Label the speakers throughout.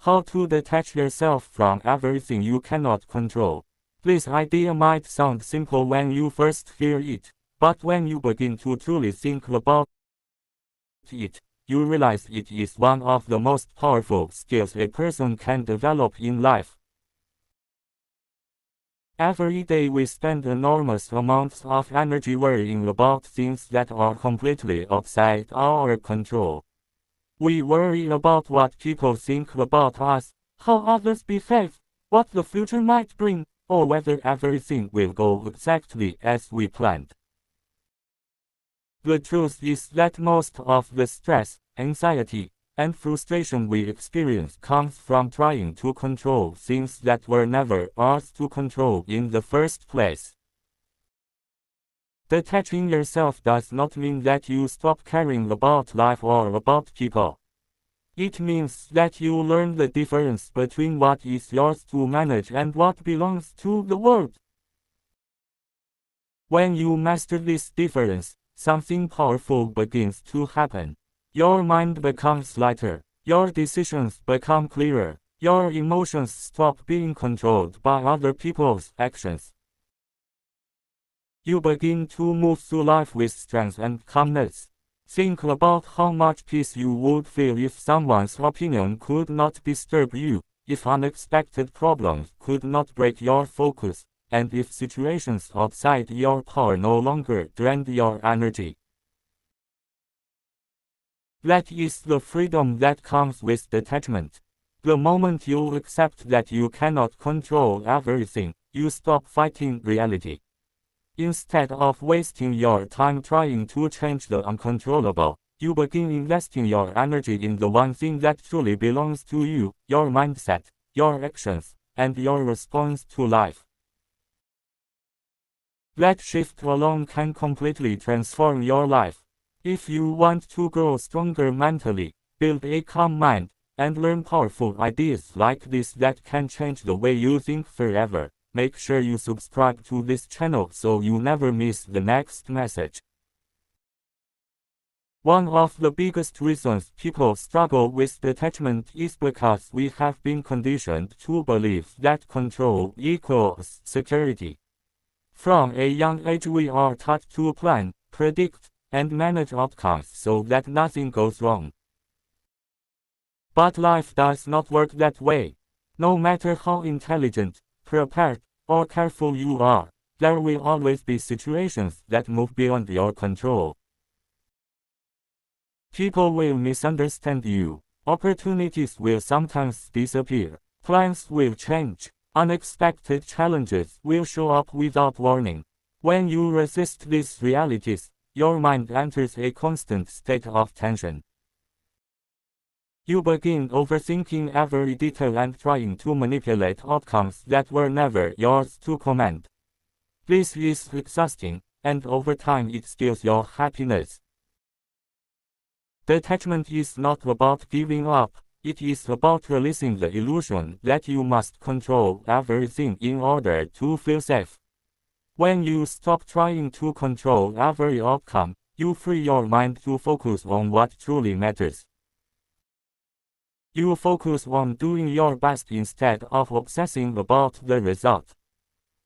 Speaker 1: How to detach yourself from everything you cannot control. This idea might sound simple when you first hear it, but when you begin to truly think about it, you realize it is one of the most powerful skills a person can develop in life. Every day we spend enormous amounts of energy worrying about things that are completely outside our control. We worry about what people think about us, how others behave, what the future might bring, or whether everything will go exactly as we planned. The truth is that most of the stress, anxiety, and frustration we experience comes from trying to control things that were never ours to control in the first place. Detaching yourself does not mean that you stop caring about life or about people. It means that you learn the difference between what is yours to manage and what belongs to the world. When you master this difference, something powerful begins to happen. Your mind becomes lighter, your decisions become clearer, your emotions stop being controlled by other people's actions. You begin to move through life with strength and calmness. Think about how much peace you would feel if someone's opinion could not disturb you, if unexpected problems could not break your focus, and if situations outside your power no longer drained your energy. That is the freedom that comes with detachment. The moment you accept that you cannot control everything, you stop fighting reality. Instead of wasting your time trying to change the uncontrollable, you begin investing your energy in the one thing that truly belongs to you, your mindset, your actions, and your response to life. That shift alone can completely transform your life. If you want to grow stronger mentally, build a calm mind, and learn powerful ideas like this that can change the way you think forever, make sure you subscribe to this channel so you never miss the next message. One of the biggest reasons people struggle with detachment is because we have been conditioned to believe that control equals security. From a young age we are taught to plan, predict, and manage outcomes so that nothing goes wrong. But life does not work that way. No matter how intelligent, prepared, or careful you are, there will always be situations that move beyond your control. People will misunderstand you, opportunities will sometimes disappear, plans will change, unexpected challenges will show up without warning. When you resist these realities, your mind enters a constant state of tension. You begin overthinking every detail and trying to manipulate outcomes that were never yours to command. This is exhausting, and over time it steals your happiness. Detachment is not about giving up, it is about releasing the illusion that you must control everything in order to feel safe. When you stop trying to control every outcome, you free your mind to focus on what truly matters. You focus on doing your best instead of obsessing about the result.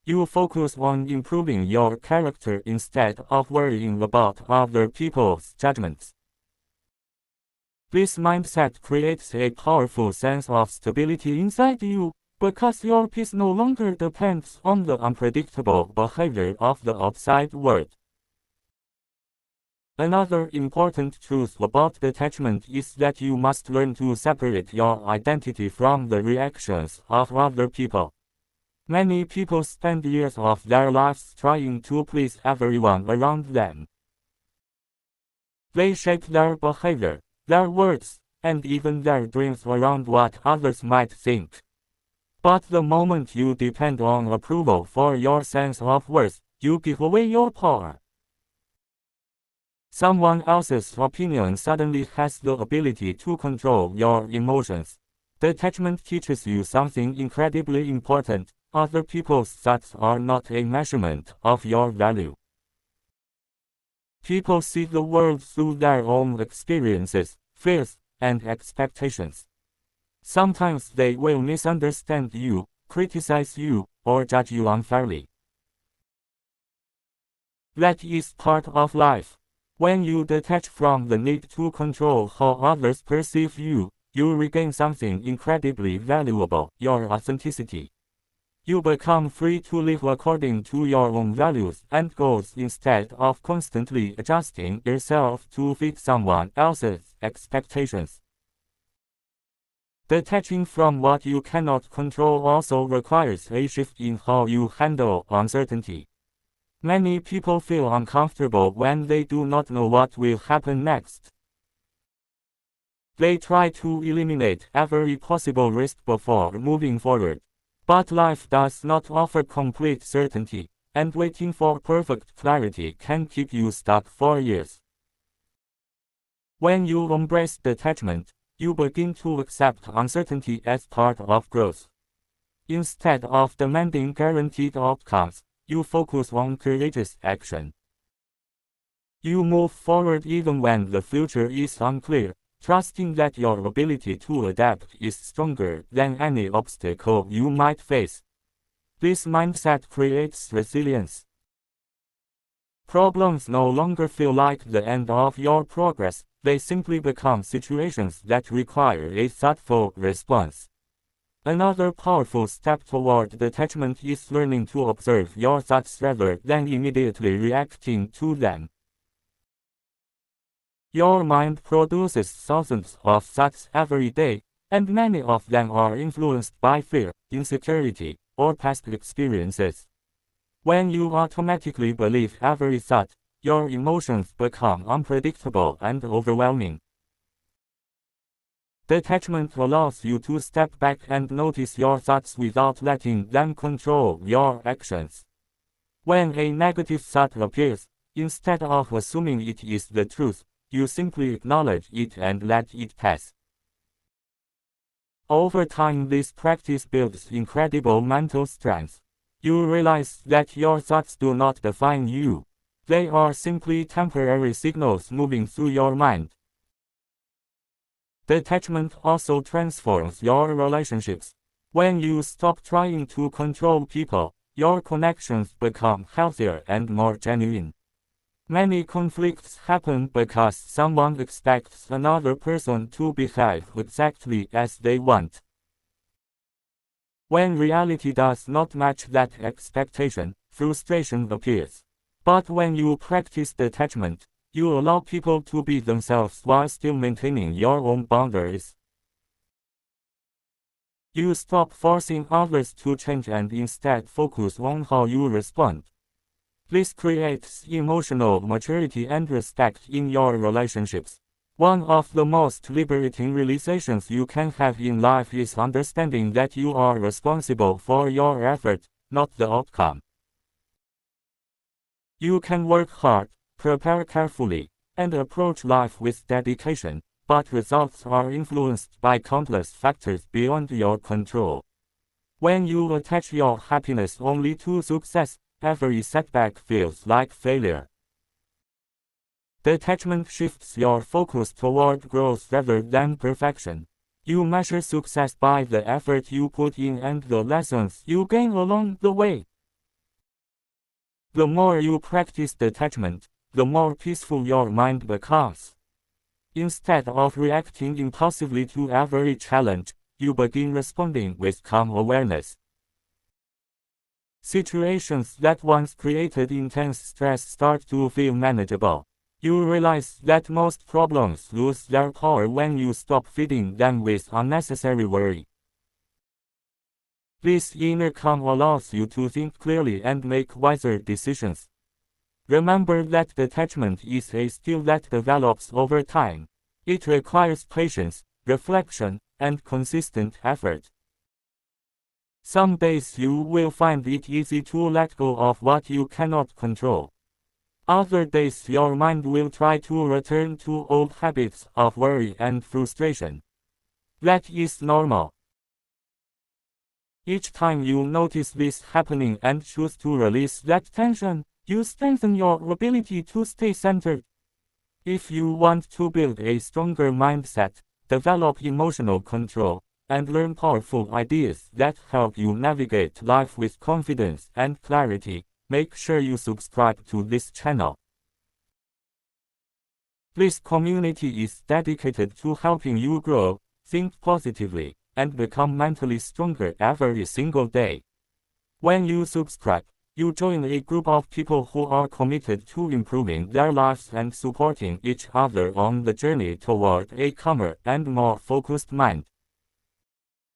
Speaker 1: You focus on improving your character instead of worrying about other people's judgments. This mindset creates a powerful sense of stability inside you, because your peace no longer depends on the unpredictable behavior of the outside world. Another important truth about detachment is that you must learn to separate your identity from the reactions of other people. Many people spend years of their lives trying to please everyone around them. They shape their behavior, their words, and even their dreams around what others might think. But the moment you depend on approval for your sense of worth, you give away your power. Someone else's opinion suddenly has the ability to control your emotions. Detachment teaches you something incredibly important. Other people's thoughts are not a measurement of your value. People see the world through their own experiences, fears, and expectations. Sometimes they will misunderstand you, criticize you, or judge you unfairly. That is part of life. When you detach from the need to control how others perceive you, you regain something incredibly valuable, your authenticity. You become free to live according to your own values and goals instead of constantly adjusting yourself to fit someone else's expectations. Detaching from what you cannot control also requires a shift in how you handle uncertainty. Many people feel uncomfortable when they do not know what will happen next. They try to eliminate every possible risk before moving forward. But life does not offer complete certainty, and waiting for perfect clarity can keep you stuck for years. When you embrace detachment, you begin to accept uncertainty as part of growth. Instead of demanding guaranteed outcomes, you focus on courageous action. You move forward even when the future is unclear, trusting that your ability to adapt is stronger than any obstacle you might face. This mindset creates resilience. Problems no longer feel like the end of your progress, they simply become situations that require a thoughtful response. Another powerful step toward detachment is learning to observe your thoughts rather than immediately reacting to them. Your mind produces thousands of thoughts every day, and many of them are influenced by fear, insecurity, or past experiences. When you automatically believe every thought, your emotions become unpredictable and overwhelming. Detachment allows you to step back and notice your thoughts without letting them control your actions. When a negative thought appears, instead of assuming it is the truth, you simply acknowledge it and let it pass. Over time, this practice builds incredible mental strength. You realize that your thoughts do not define you. They are simply temporary signals moving through your mind. Detachment also transforms your relationships. When you stop trying to control people, your connections become healthier and more genuine. Many conflicts happen because someone expects another person to behave exactly as they want. When reality does not match that expectation, frustration appears. But when you practice detachment, you allow people to be themselves while still maintaining your own boundaries. You stop forcing others to change and instead focus on how you respond. This creates emotional maturity and respect in your relationships. One of the most liberating realizations you can have in life is understanding that you are responsible for your effort, not the outcome. You can work hard, prepare carefully, and approach life with dedication, but results are influenced by countless factors beyond your control. When you attach your happiness only to success, every setback feels like failure. Detachment shifts your focus toward growth rather than perfection. You measure success by the effort you put in and the lessons you gain along the way. The more you practice detachment, the more peaceful your mind becomes. Instead of reacting impulsively to every challenge, you begin responding with calm awareness. Situations that once created intense stress start to feel manageable. You realize that most problems lose their power when you stop feeding them with unnecessary worry. This inner calm allows you to think clearly and make wiser decisions. Remember that detachment is a skill that develops over time. It requires patience, reflection, and consistent effort. Some days you will find it easy to let go of what you cannot control. Other days your mind will try to return to old habits of worry and frustration. That is normal. Each time you notice this happening and choose to release that tension, you strengthen your ability to stay centered. If you want to build a stronger mindset, develop emotional control, and learn powerful ideas that help you navigate life with confidence and clarity. Make sure you subscribe to this channel. This community is dedicated to helping you grow, think positively, and become mentally stronger every single day. When you subscribe, you join a group of people who are committed to improving their lives and supporting each other on the journey toward a calmer and more focused mind.